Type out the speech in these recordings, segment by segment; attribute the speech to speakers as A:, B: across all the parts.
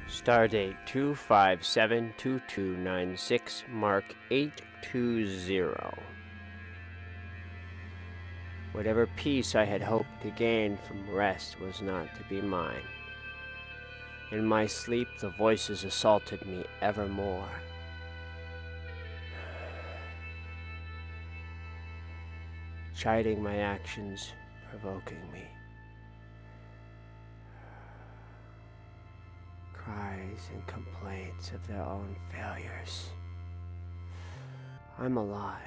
A: Stardate 2572296, Mark 820. Whatever peace I had hoped to gain from rest was not to be mine. In my sleep, the voices assaulted me evermore. Chiding my actions, provoking me. Cries and complaints of their own failures. I'm alive.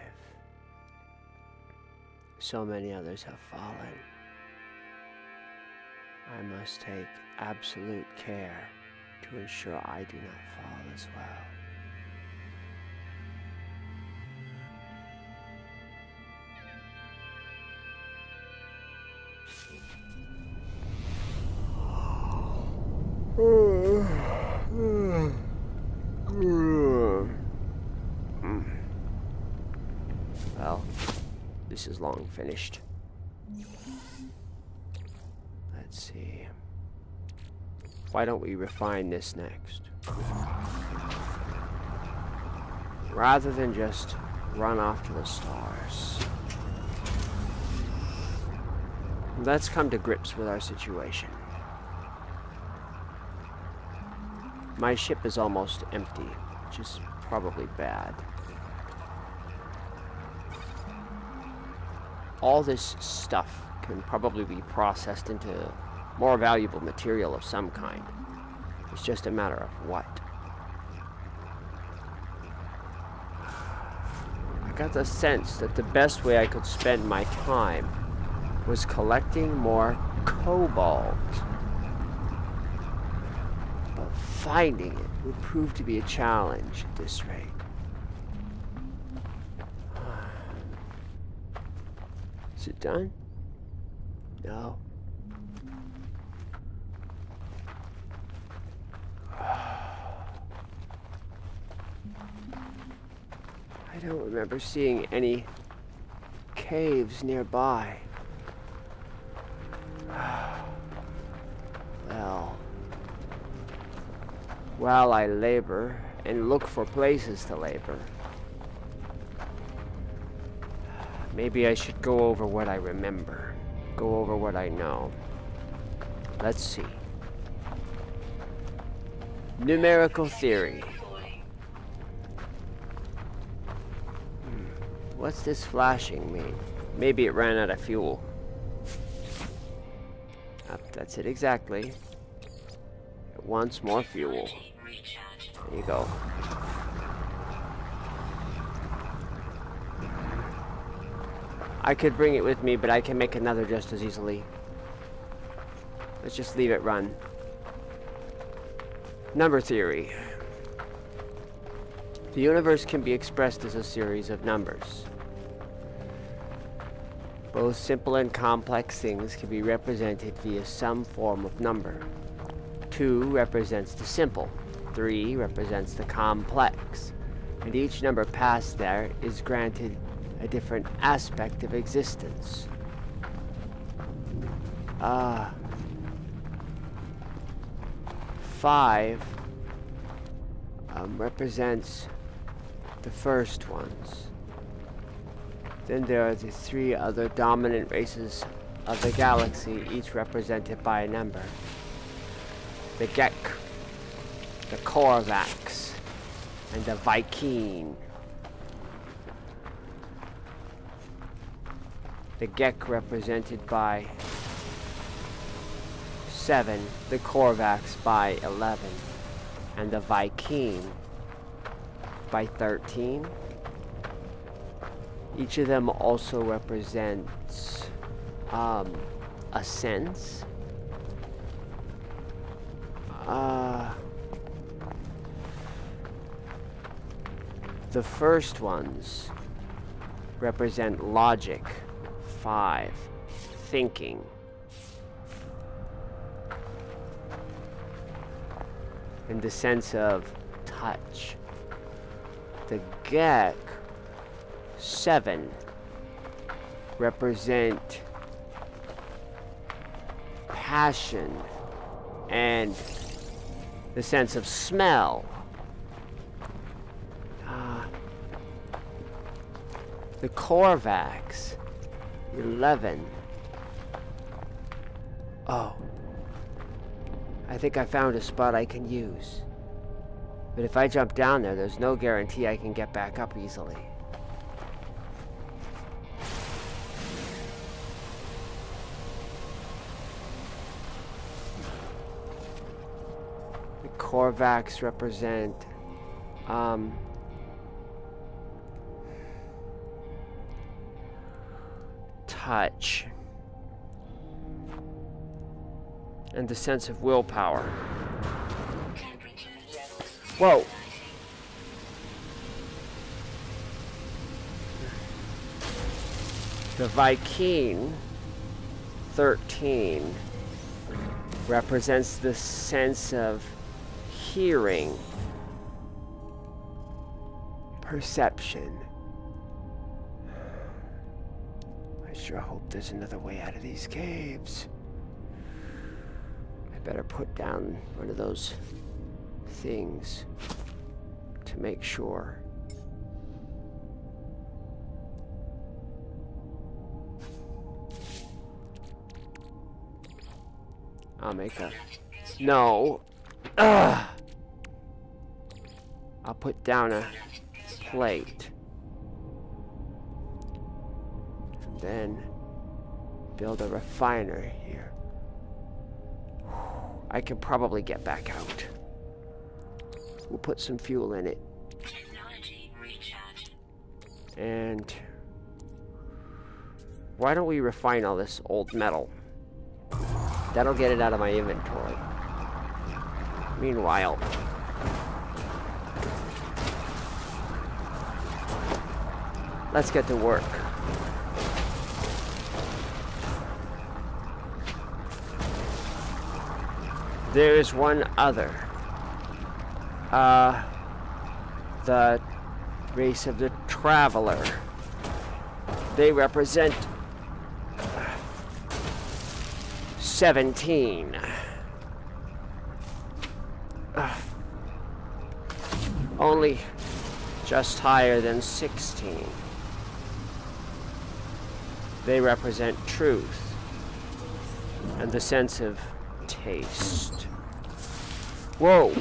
A: So many others have fallen. I must take absolute care to ensure I do not fall as well. Well, this is long finished. Let's see. Why don't we refine this next? Rather than just run off to the stars. Let's come to grips with our situation. My ship is almost empty, which is probably bad. All this stuff can probably be processed into more valuable material of some kind. It's just a matter of what. I got the sense that the best way I could spend my time was collecting more cobalt. But finding it would prove to be a challenge at this rate. Is it done? No. I don't remember seeing any caves nearby. Well, while I labor and look for places to labor, maybe I should go over what I remember. Go over what I know. Let's see. Numerical theory. What's this flashing mean? Maybe it ran out of fuel. That's it exactly. It wants more fuel. There you go. I could bring it with me, but I can make another just as easily. Let's just leave it run. Number theory. The universe can be expressed as a series of numbers. Both simple and complex things can be represented via some form of number. 2 represents the simple, 3 represents the complex, and each number passed there is granted a different aspect of existence. 5 represents the first ones. Then there are the 3 other dominant races of the galaxy, each represented by a number. The Gek, the Korvax, and the Viking. The Gek represented by 7, the Korvax by 11, and the Viking by 13. Each of them also represents a sense. The first ones represent logic, 5, thinking, and the sense of touch. The Gek, 7, represent passion and The sense of smell. The Korvax. 11. Oh. I think I found a spot I can use. But if I jump down there, there's no guarantee I can get back up easily. The Korvax represent touch and the sense of willpower. Whoa. The Viking 13 represents the sense of hearing, perception. I sure hope there's another way out of these caves. I better put down one of those things to make sure. I'll make a... No! Ugh! I'll put down a plate. And then build a refiner here. I can probably get back out. We'll put some fuel in it. And why don't we refine all this old metal? That'll get it out of my inventory. Meanwhile, let's get to work. There is one other. The race of the Traveler. They represent 17. Only just higher than 16. They represent truth and the sense of taste. Whoa!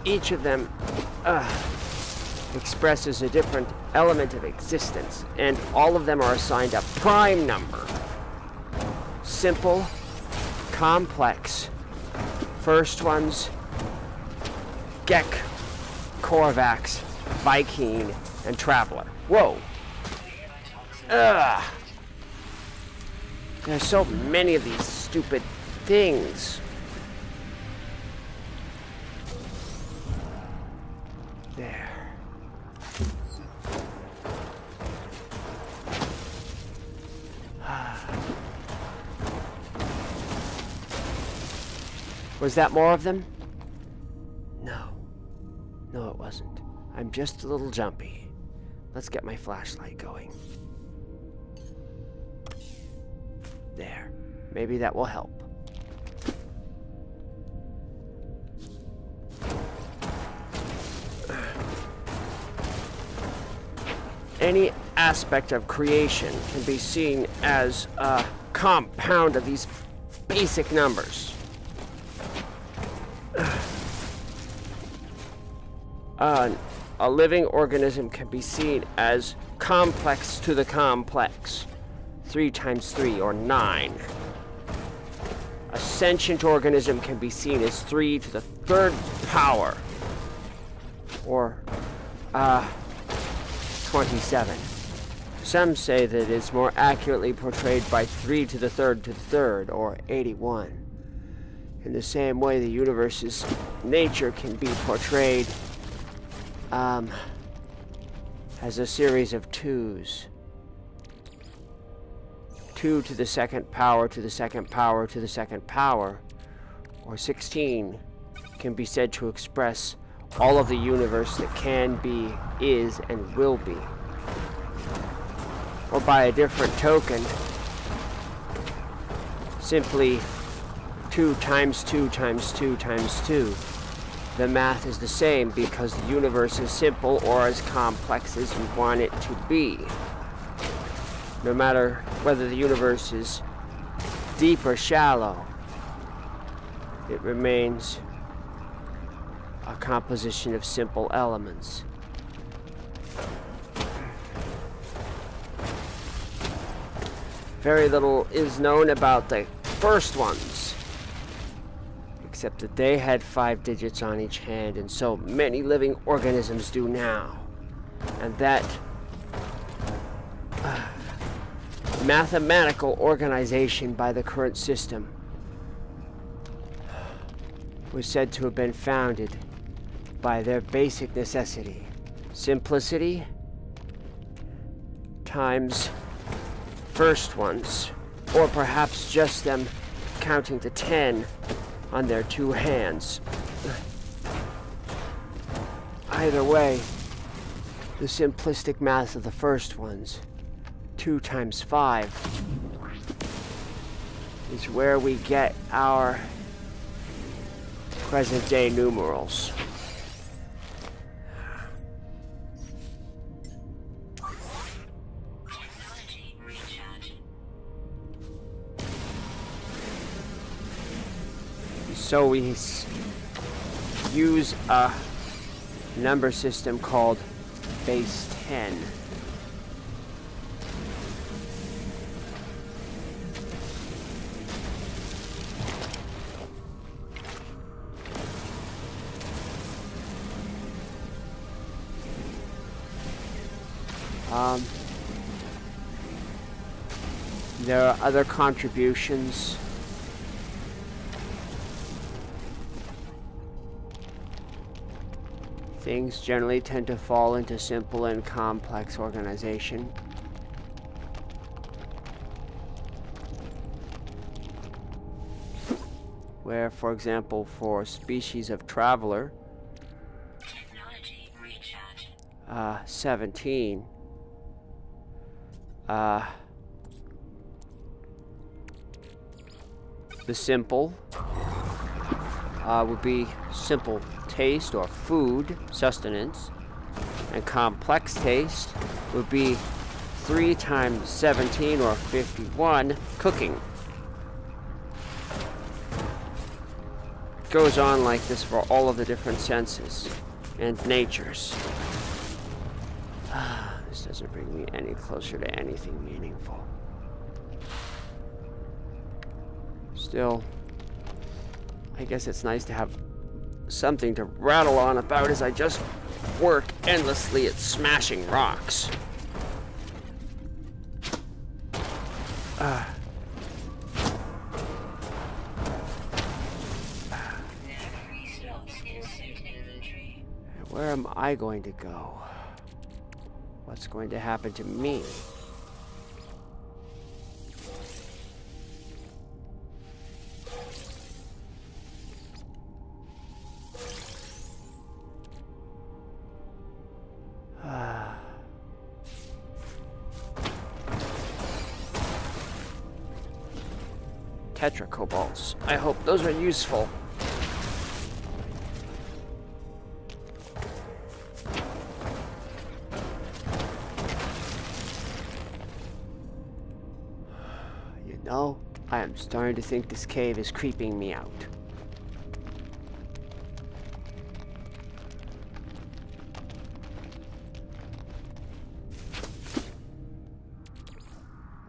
A: Each of them expresses a different element of existence, and all of them are assigned a prime number. Simple, complex. First ones, Gek, Korvax, Viking, and Traveler. Whoa! There's so many of these stupid things. There. Was that more of them? No. No, it wasn't. I'm just a little jumpy. Let's get my flashlight going. There. Maybe that will help. Any aspect of creation can be seen as a compound of these basic numbers. A living organism can be seen as complex to the complex. 3 times 3, or 9. A sentient organism can be seen as 3 to the 3rd power, or 24 27. Some say that it's more accurately portrayed by 3 to the third, or 81. In the same way, the universe's nature can be portrayed as a series of 2s. 2 to the second power to the second power to the second power, or 16, can be said to express all of the universe that can be, is, and will be. Or by a different token, simply 2 times 2 times 2 times 2. The math is the same because the universe is simple or as complex as you want it to be. No matter whether the universe is deep or shallow, it remains a composition of simple elements. Very little is known about the first ones, except that they had 5 digits on each hand, and so many living organisms do now. And that mathematical organization by the current system was said to have been founded by their basic necessity: simplicity times first ones, or perhaps just them counting to 10 on their 2 hands. Either way, the simplistic math of the first ones, 2 times 5, is where we get our present-day numerals. So we use a number system called base 10. There are other contributions. Things generally tend to fall into simple and complex organization. Where, for example, for species of traveler, 17, the simple would be simple taste or food, sustenance, and complex taste would be 3 times 17 or 51, cooking. It goes on like this for all of the different senses and natures. This doesn't bring me any closer to anything meaningful. Still, I guess it's nice to have something to rattle on about as I just work endlessly at smashing rocks. Where am I going to go? What's going to happen to me? Tetracobalts. I hope those are useful. You know, I am starting to think this cave is creeping me out.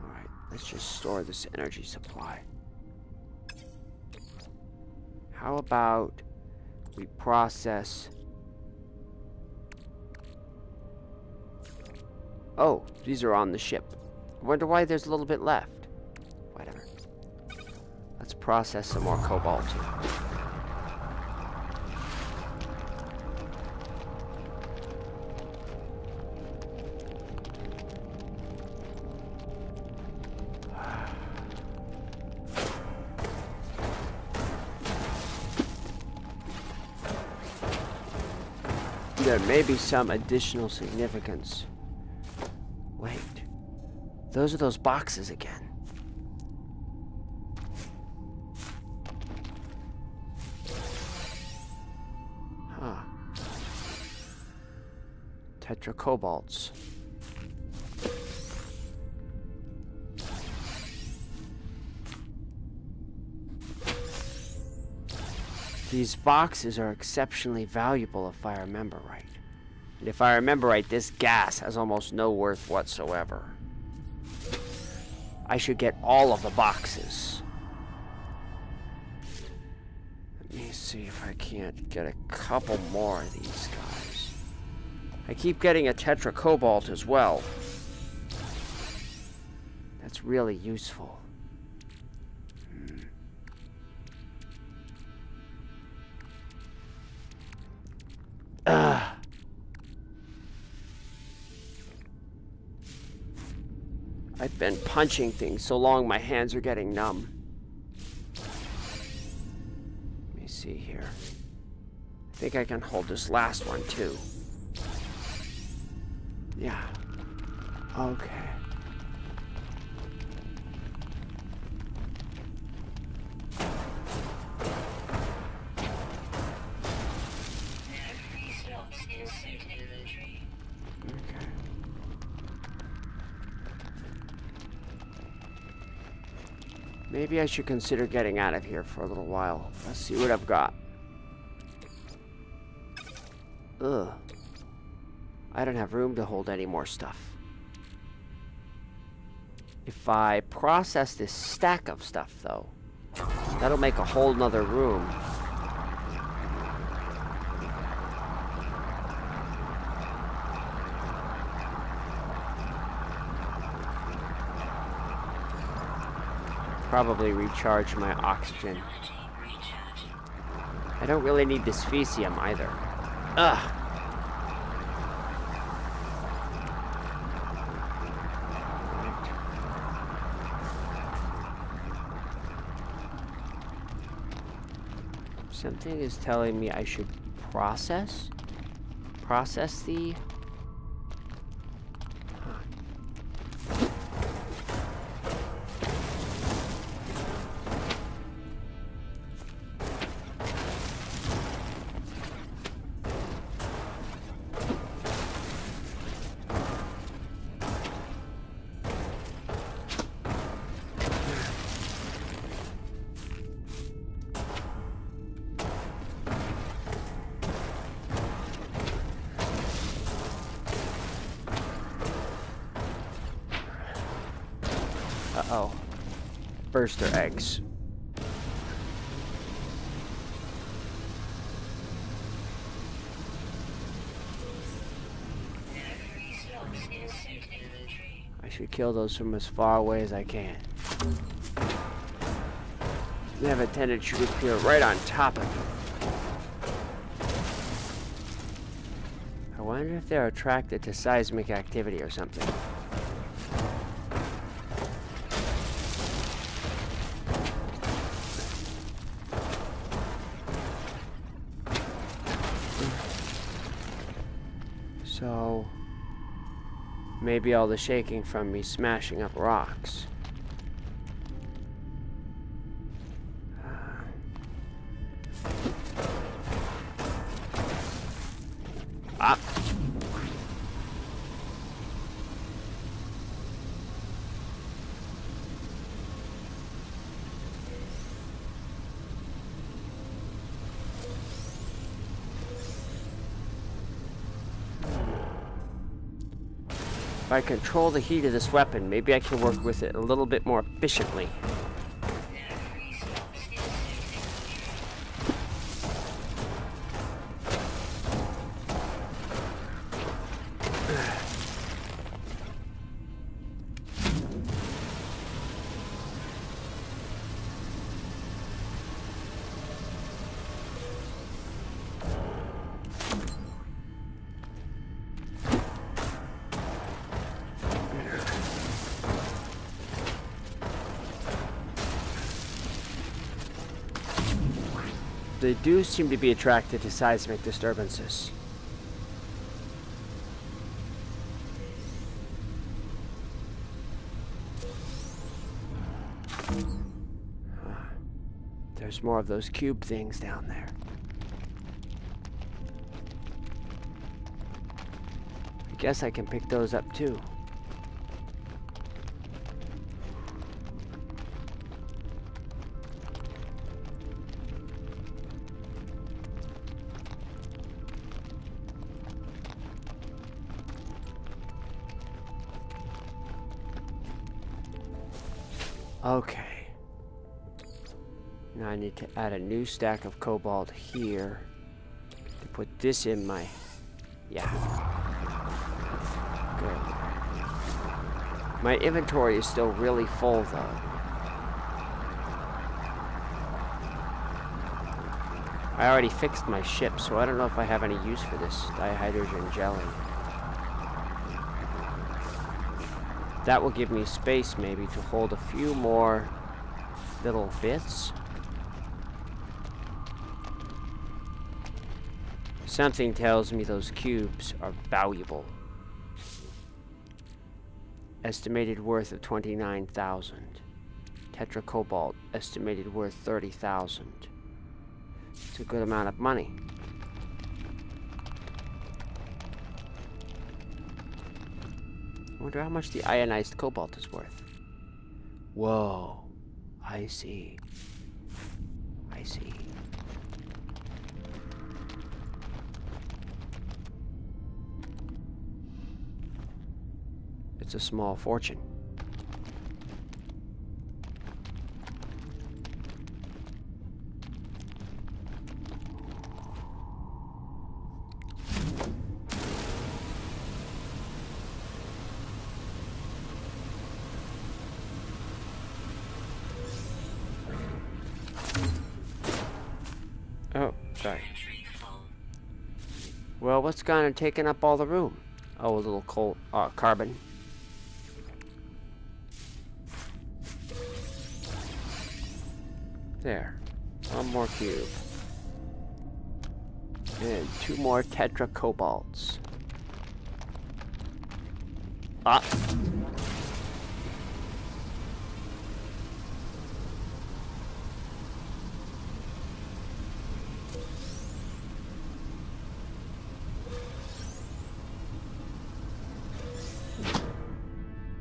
A: Alright, let's just store this energy supply. How about we process Oh, these are on the ship. I wonder why there's a little bit left. Whatever. Let's process some more cobalt. There may be some additional significance. Wait. Those are those boxes again. Huh. Tetracobalts. These boxes are exceptionally valuable if I remember right. And if I remember right, this gas has almost no worth whatsoever. I should get all of the boxes. Let me see if I can't get a couple more of these guys. I keep getting a tetracobalt as well. That's really useful. I've been punching things so long my hands are getting numb. Let me see here. I think I can hold this last one too. Yeah. Okay. Maybe I should consider getting out of here for a little while. Let's see what I've got. Ugh. I don't have room to hold any more stuff. If I process this stack of stuff, though, that'll make a whole nother room. Probably recharge my oxygen. I don't really need this Fecium either. Ugh. Something is telling me I should process the... Uh-oh. Burster eggs. I should kill those from as far away as I can. They have a tendency to appear right on top of me. I wonder if they're attracted to seismic activity or something. So, maybe all the shaking from me smashing up rocks. If I control the heat of this weapon, maybe I can work with it a little bit more efficiently. they do seem to be attracted to seismic disturbances. There's more of those cube things down there. I guess I can pick those up too. Okay. Now I need to add a new stack of cobalt here to put this in my... Yeah. Good. My inventory is still really full though. I already fixed my ship, so I don't know if I have any use for this dihydrogen jelly. That will give me space maybe to hold a few more little bits. Something tells me those cubes are valuable. Estimated worth of 29,000. Tetracobalt, estimated worth 30,000. It's a good amount of money. I wonder how much the ionized cobalt is worth. Whoa. I see. I see. It's a small fortune. Oh, sorry. Well, what's gone and taken up all the room? Oh, a little coal, carbon. There. One more cube. And 2 more tetracobalts. Ah!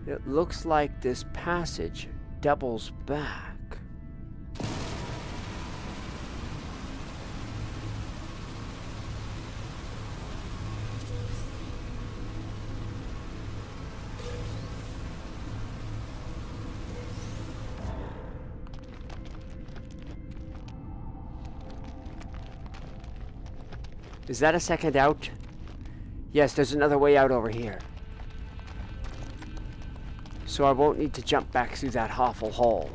A: It looks like this passage doubles back. Is that a second out? Yes, there's another way out over here. So I won't need to jump back through that awful hole.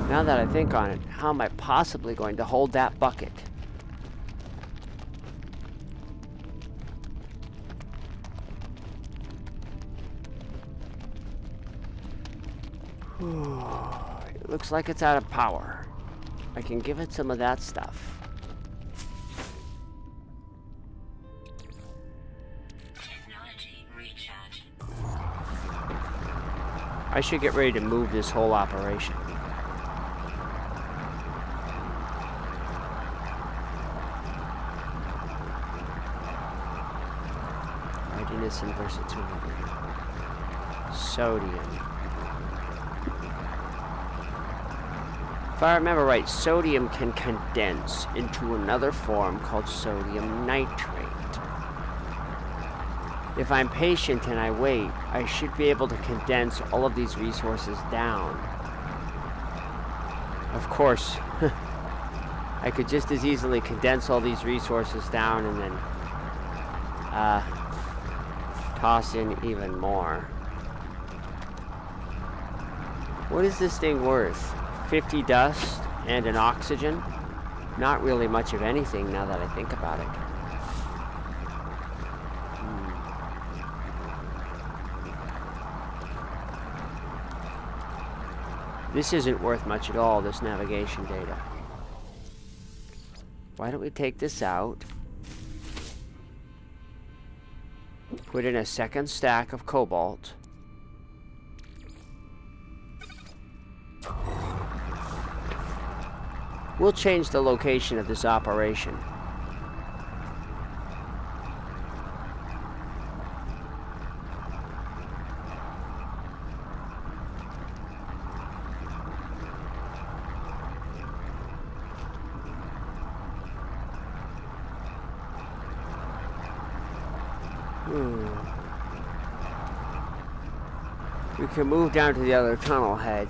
A: Now that I think on it, how am I possibly going to hold that bucket? It looks like it's out of power. I can give it some of that stuff.
B: Technology recharge.
A: I should get ready to move this whole operation. Readiness and versatility. Sodium. If I remember right, sodium can condense into another form called sodium nitrate. If I'm patient and I wait, I should be able to condense all of these resources down. Of course, I could just as easily condense all these resources down and then toss in even more. What is this thing worth? 50 dust and an oxygen? Not really much of anything now that I think about it. This isn't worth much at all, this navigation data. Why don't we take this out? Put in a second stack of cobalt. We'll change the location of this operation. We can move down to the other tunnel head.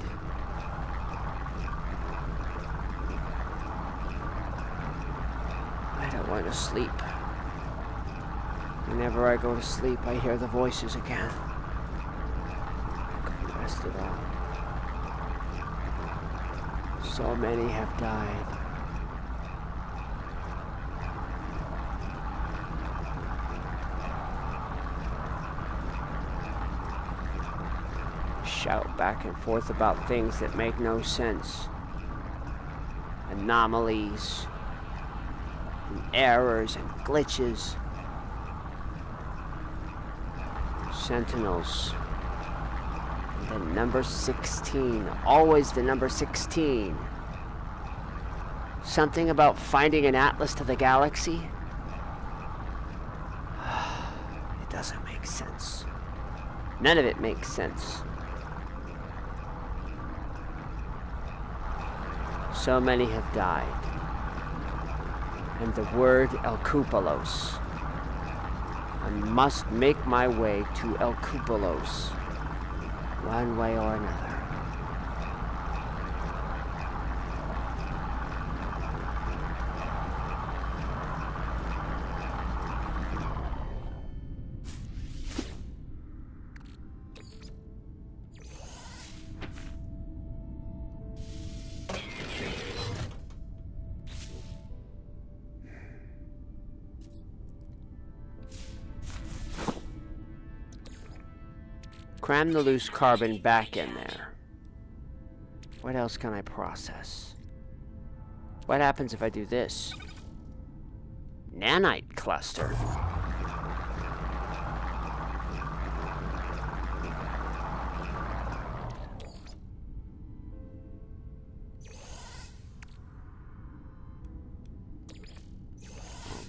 A: I don't want to sleep. Whenever I go to sleep, I hear the voices again. I couldn't rest at all. So many have died. Shout back and forth about things that make no sense. Anomalies, and errors, and glitches. Sentinels. And then number 16. Always the number 16. Something about finding an atlas to the galaxy? It doesn't make sense. None of it makes sense. So many have died. And the word El Cupolos. I must make my way to El Cupolos, one way or another. Cram the loose carbon back in there. What else can I process? What happens if I do this? Nanite cluster.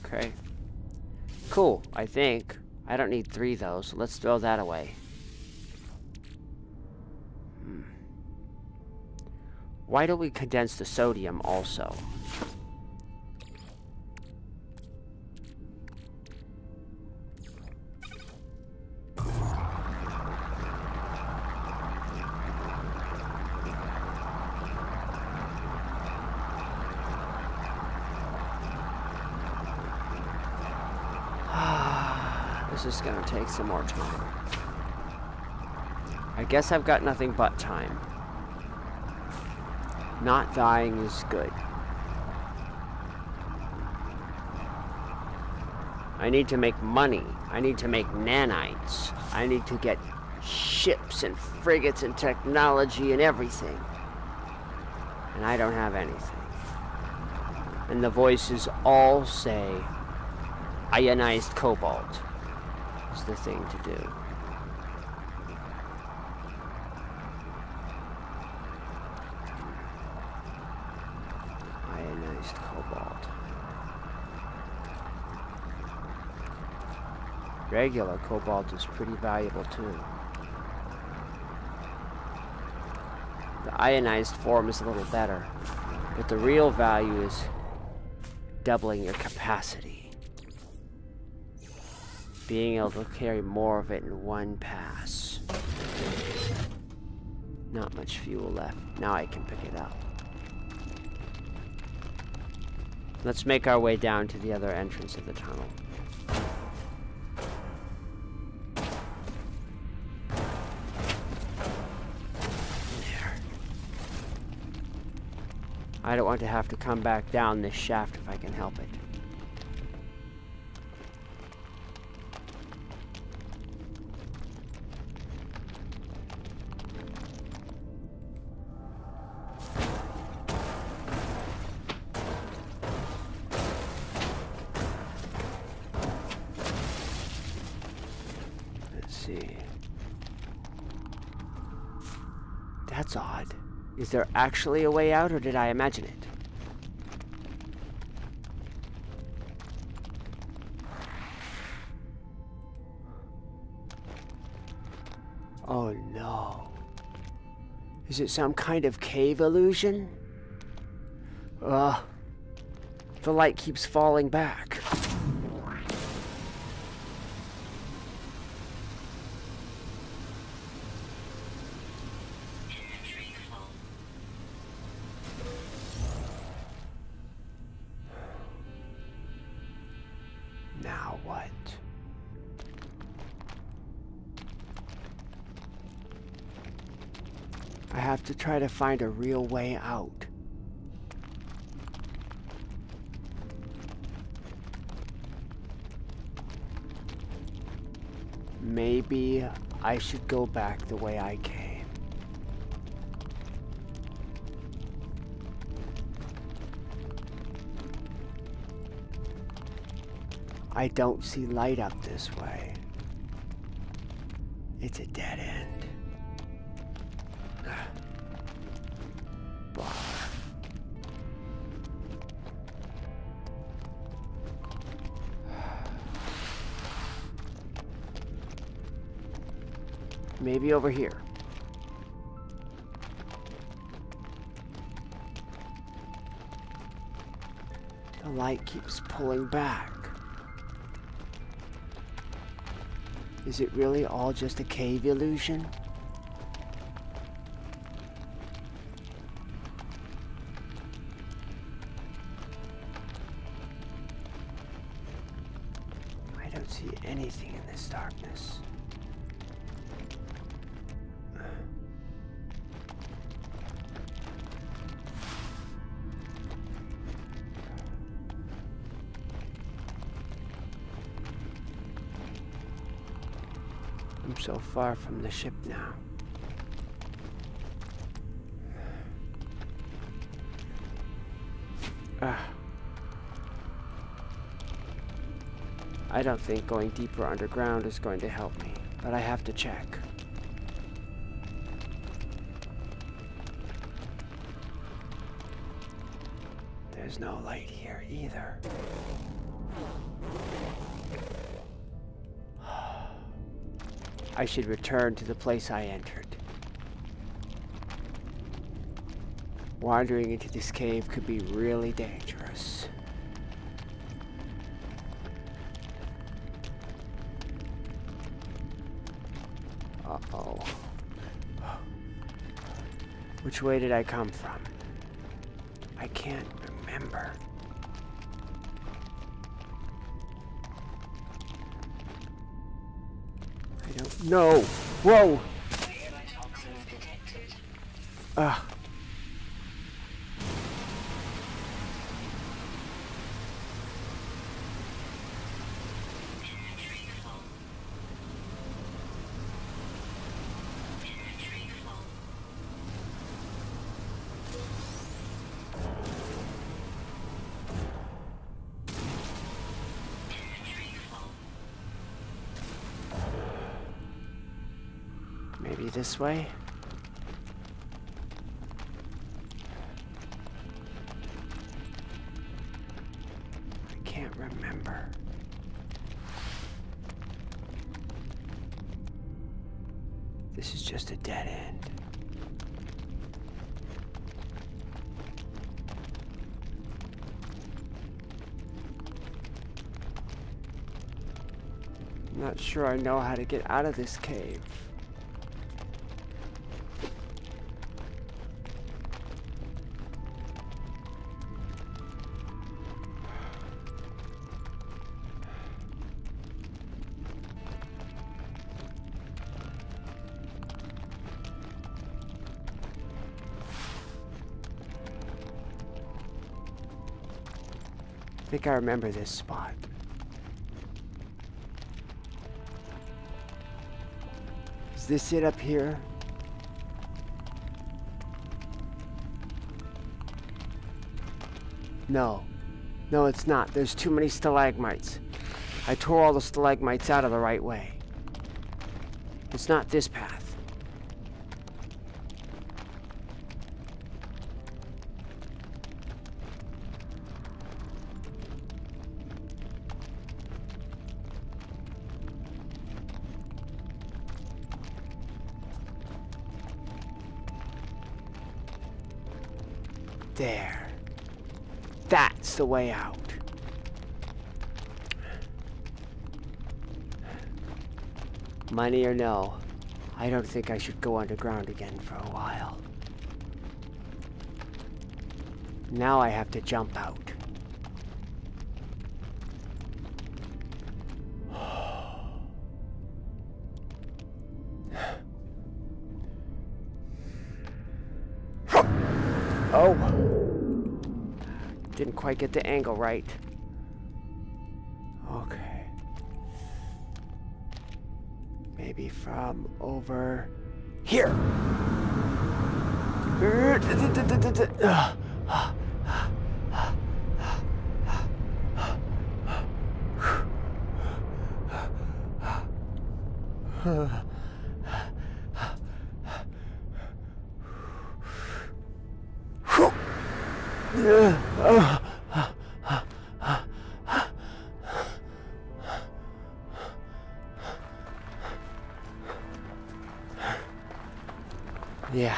A: Okay. Cool, I think. I don't need 3 though, so let's throw that away. Why don't we condense the sodium also? This is gonna take some more time. I guess I've got nothing but time. Not dying is good. I need to make money. I need to make nanites. I need to get ships and frigates and technology and everything. And I don't have anything. And the voices all say ionized cobalt is the thing to do. Cobalt. Regular cobalt is pretty valuable too. The ionized form is a little better, but the real value is doubling your capacity. Being able to carry more of it in one pass. Not much fuel left. Now I can pick it up. Let's make our way down to the other entrance of the tunnel. There. I don't want to have to come back down this shaft if I can help it. Let's see. That's odd. Is there actually a way out, or did I imagine it? Oh no. Is it some kind of cave illusion? Ugh. The light keeps falling back. Now what? I have to try to find a real way out. Maybe I should go back the way I came. I don't see light up this way. It's a dead end. Bar. Maybe over here. The light keeps pulling back. Is it really all just a cave illusion? I don't see anything in this darkness. I'm so far from the ship now. I don't think going deeper underground is going to help me, but I have to check. There's no light here either. I should return to the place I entered. Wandering into this cave could be really dangerous. Uh-oh. Which way did I come from? I can't remember. I don't know. Whoa! Maybe this way? I can't remember. This is just a dead end. I'm not sure I know how to get out of this cave. think I remember this spot. Is this it up here? No. No, it's not. There's too many stalagmites. I tore all the stalagmites out of the right way. It's not this path. There. That's the way out. Money or no, I don't think I should go underground again for a while. Now I have to jump out. Oh! Didn't quite get the angle right. Okay. Maybe from over here. Yeah,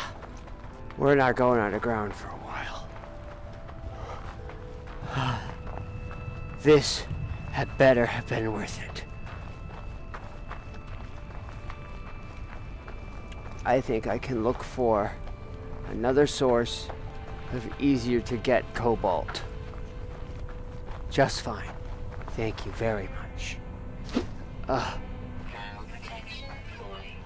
A: we're not going underground for a while. This had better have been worth it. I think I can look for another source of easier to get cobalt. Just fine. Thank you very much.
B: Protection fully.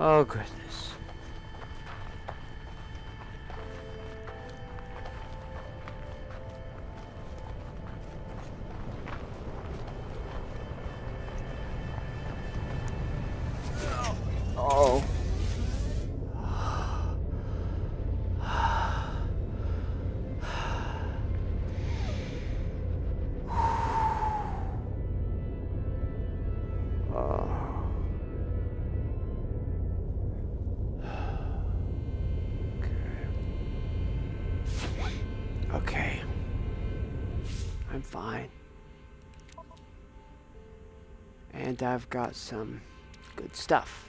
A: Oh, goodness. Oh. Okay. I'm fine. And I've got some good stuff.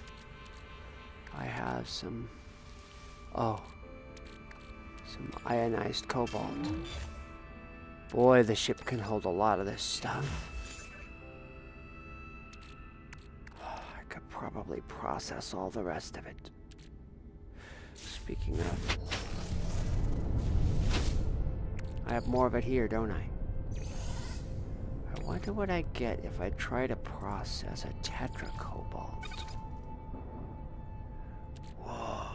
A: I have some... oh. Some ionized cobalt. Boy, the ship can hold a lot of this stuff. I could probably process all the rest of it. Speaking of... I have more of it here, don't I? I wonder what I get if I try to process a tetracobalt. Whoa.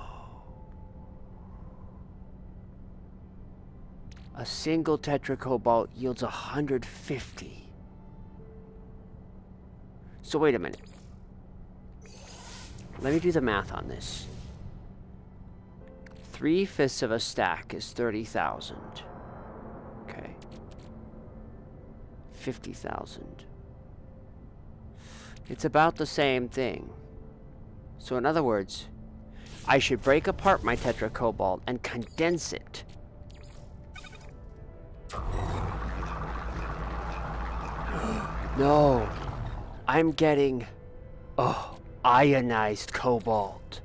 A: A single tetracobalt yields 150. So wait a minute. Let me do the math on this. 3/5 of a stack is 30,000. Okay. 50,000. It's about the same thing. So in other words, I should break apart my tetracobalt and condense it. No. I'm getting... oh, ionized cobalt.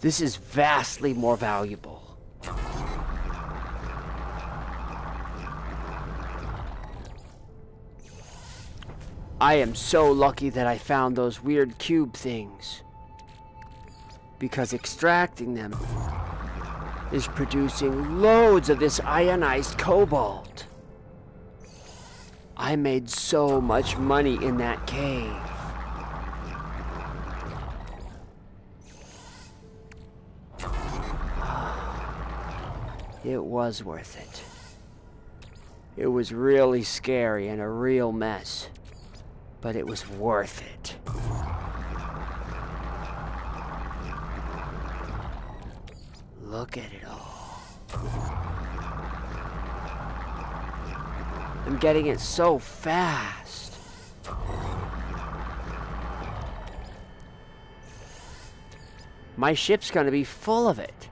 A: This is vastly more valuable. I am so lucky that I found those weird cube things. Because extracting them is producing loads of this ionized cobalt. I made so much money in that cave. It was worth it. It was really scary and a real mess, but it was worth it. Look at it all. I'm getting it so fast. My ship's gonna be full of it.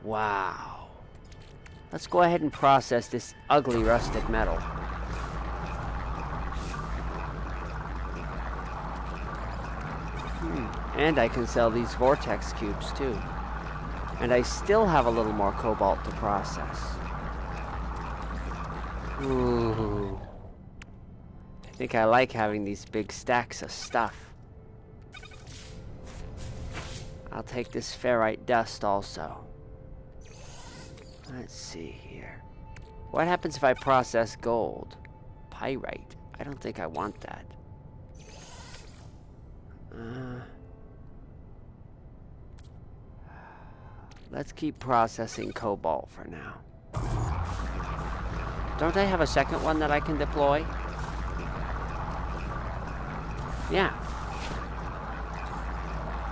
A: Wow. Let's go ahead and process this ugly rusted metal. And I can sell these vortex cubes too. And I still have a little more cobalt to process. Ooh. I think I like having these big stacks of stuff. I'll take this ferrite dust also. Let's see here. What happens if I process gold? Pyrite. I don't think I want that. Let's keep processing cobalt for now. Don't I have a second one that I can deploy? Yeah.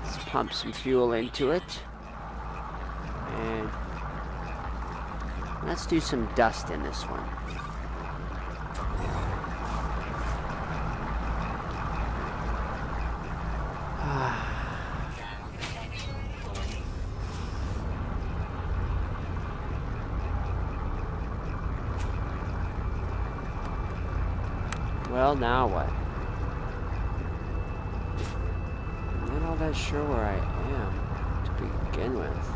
A: Let's pump some fuel into it. And let's do some dust in this one. Well, now what? I'm not all that sure where I am to begin with.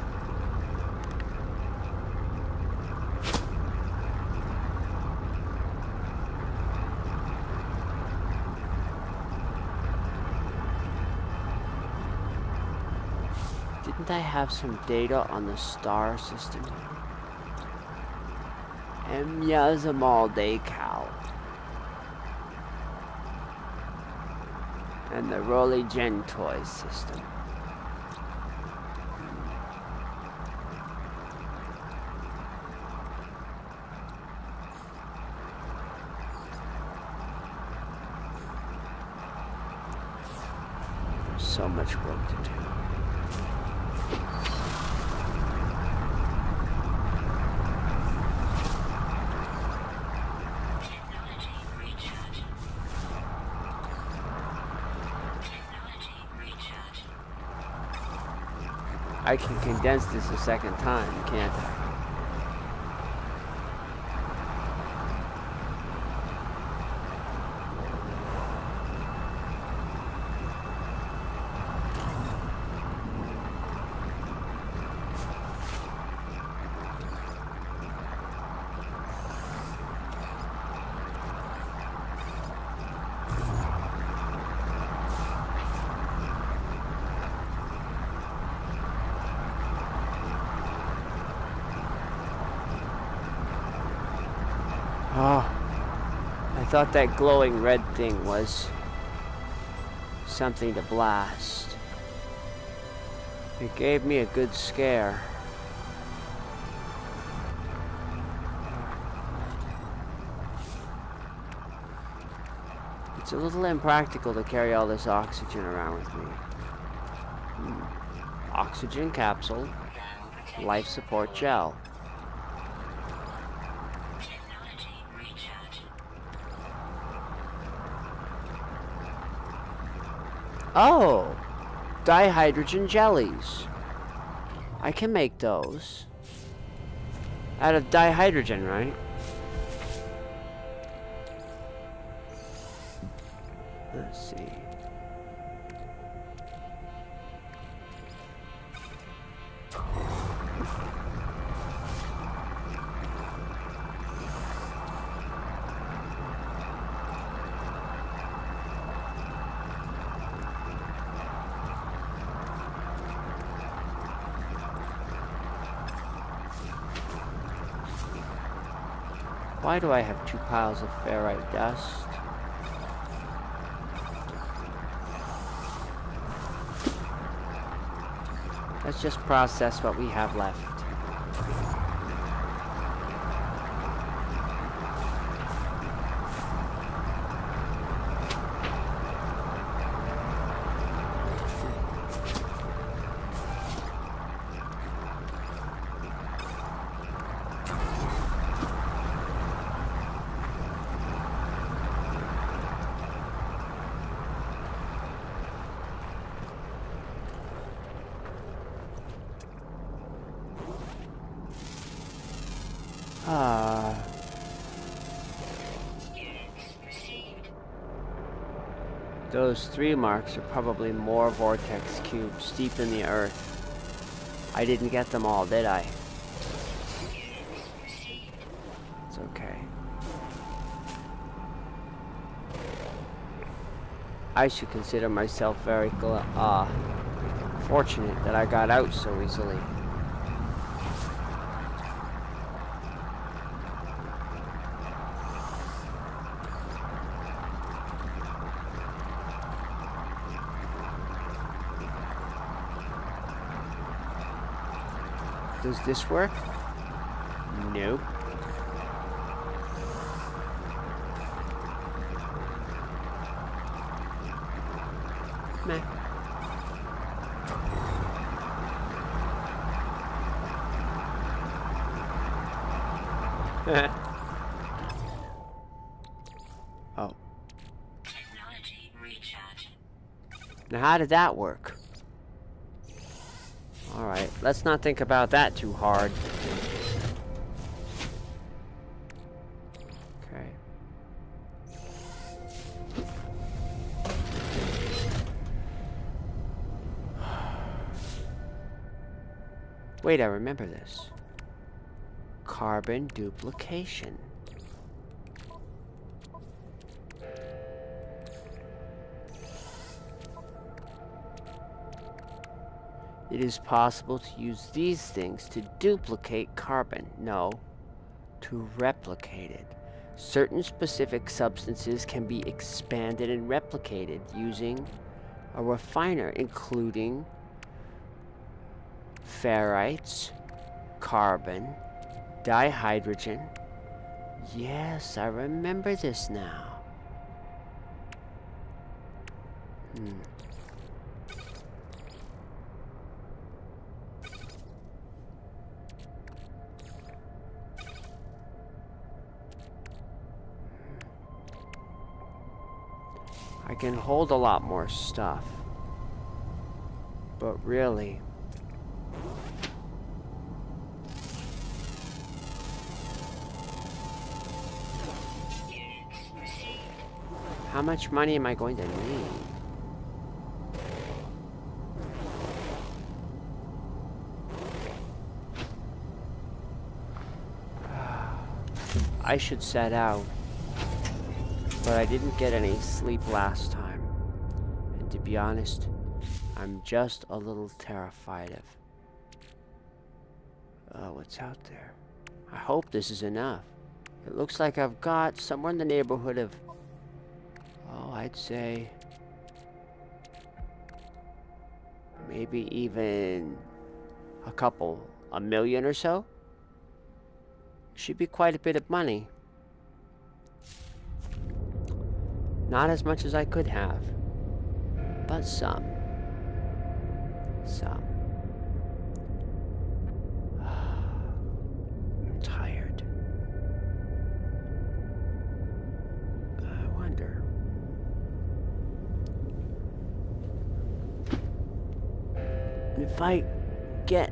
A: Didn't I have some data on the star system? Emyazamal Decal. And the Rolly Gen Toy system. There's so much work to do. I can condense this a second time, can't I? Oh, I thought that glowing red thing was something to blast. It gave me a good scare. It's a little impractical to carry all this oxygen around with me. Oxygen capsule, life support gel. Oh, dihydrogen jellies. I can make those. Out of dihydrogen, right? Let's see. Why do I have 2 piles of ferrite dust? Let's just process what we have left. Those 3 marks are probably more vortex cubes deep in the earth. I didn't get them all, did I? It's okay. I should consider myself very fortunate that I got out so easily. Does this work? Nope. Meh. Oh.
B: Technology recharge.
A: Now how did that work? Alright, let's not think about that too hard. Okay. Wait, I remember this. Carbon duplication. It is possible to use these things to duplicate carbon. No, to replicate it. Certain specific substances can be expanded and replicated using a refiner, including ferrites, carbon, dihydrogen. Yes, I remember this now. I can hold a lot more stuff, but really, how much money am I going to need? I should set out. But I didn't get any sleep last time. And to be honest, I'm just a little terrified of what's out there. I hope this is enough. It looks like I've got somewhere in the neighborhood of, oh, I'd say maybe even a million or so. Should be quite a bit of money. Not as much as I could have, but some. I'm tired. I wonder. If I get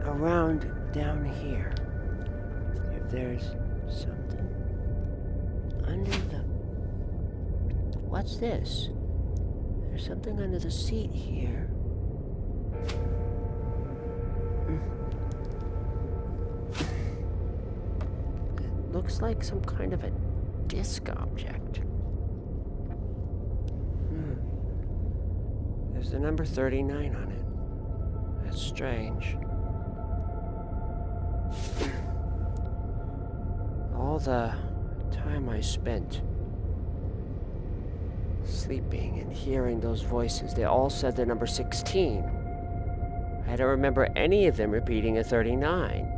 A: around down here, if there's something under the... What's this? There's something under the seat here. It looks like some kind of a disc object. There's the number 39 on it. That's strange. all the time I spent sleeping and hearing those voices, they all said the number 16. I don't remember any of them repeating a 39.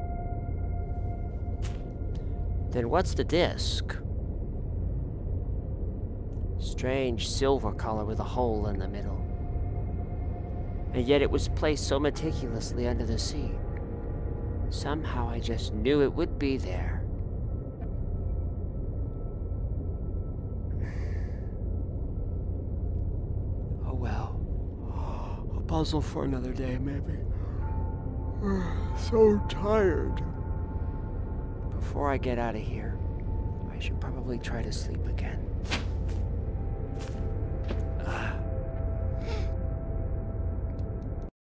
A: Then what's the disc? Strange silver color with a hole in the middle. And yet it was placed so meticulously under the seat. Somehow I just knew it would be there. Oh well. A puzzle for another day, maybe. So tired. Before I get out of here, I should probably try to sleep again.